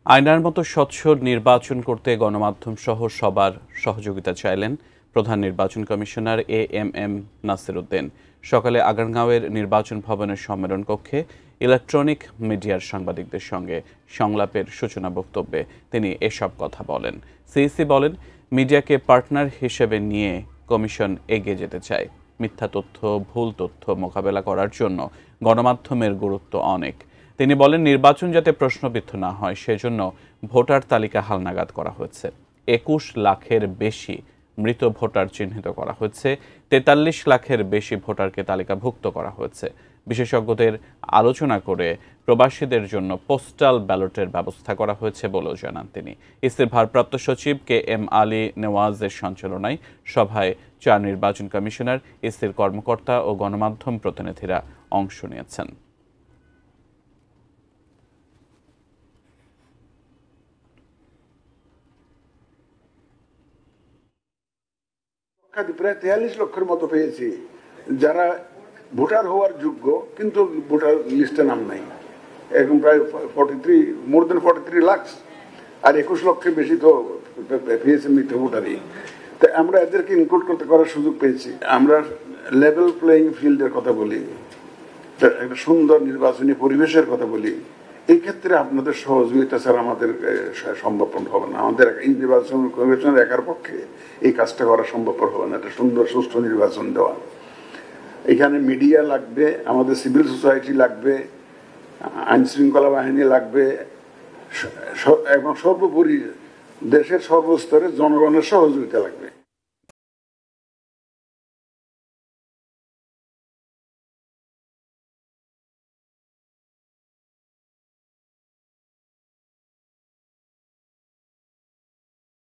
আয়নার মতো স্বচ্ছ নির্বাচন করতে গণমাধ্যম সহ সবার সহযোগিতা চাইলেন প্রধান নির্বাচন কমিশনার এএমএম নাসির উদ্দিন। সকালে আগারগাঁওয়ের নির্বাচন ভবনের সম্মেলন কক্ষে ইলেকট্রনিক মিডিয়ার সাংবাদিকদের সঙ্গে সংলাপের সূচনা বক্তব্যে তিনি এসব কথা বলেন। সিইসি বলেন, মিডিয়াকে পার্টনার হিসেবে নিয়ে কমিশন এগিয়ে যেতে চায়। মিথ্যা তথ্য, ভুল তথ্য মোকাবেলা করার জন্য গণমাধ্যমের গুরুত্ব অনেক। তিনি বলেন, নির্বাচন যাতে প্রশ্নবিদ্ধ না হয় সেজন্য ভোটার তালিকা হালনাগাদ করা হয়েছে। ২১ লাখের বেশি মৃত ভোটার চিহ্নিত করা হয়েছে। ৪৩ লাখের বেশি ভোটারকে তালিকাভুক্ত করা হয়েছে। বিশেষজ্ঞদের আলোচনা করে প্রবাসীদের জন্য পোস্টাল ব্যালটের ব্যবস্থা করা হয়েছে বলেও জানান তিনি। ইসির ভারপ্রাপ্ত সচিব KM আলী নেওয়াজের সঞ্চালনায় সভায় ৪ নির্বাচন কমিশনার, ইসির কর্মকর্তা ও গণমাধ্যম প্রতিনিধিরা অংশ নিয়েছেন। প্রায় ৪৩ লক্ষের মতো পেয়েছি যারা ভোটার হওয়ার যোগ্য, কিন্তু ভোটার লিস্টে নাম নাই। এরকম প্রায় মোর দেন 43 লাখ, আর ২১ লক্ষের বেশি তো পেয়েছে মৃত ভোটারই। তো আমরা এদেরকে ইনক্লুড করার সুযোগ পেয়েছি। আমরা লেভেল প্লেইং ফিল্ডের কথা বলি, একটা সুন্দর নির্বাচনী পরিবেশের কথা বলি। এই ক্ষেত্রে আপনাদের সহযোগিতা ছাড়া আমাদের সম্ভবপর হবে না। আমাদের এই নির্বাচন কমিশনের একার পক্ষে এই কাজটা করা সম্ভবপর হবে না। একটা সুন্দর সুষ্ঠু নির্বাচন দেওয়া, এখানে মিডিয়া লাগবে, আমাদের সিভিল সোসাইটি লাগবে, আইন শৃঙ্খলা বাহিনী লাগবে, এবং সর্বোপরি দেশের সর্বস্তরে জনগণের সহযোগিতা লাগবে।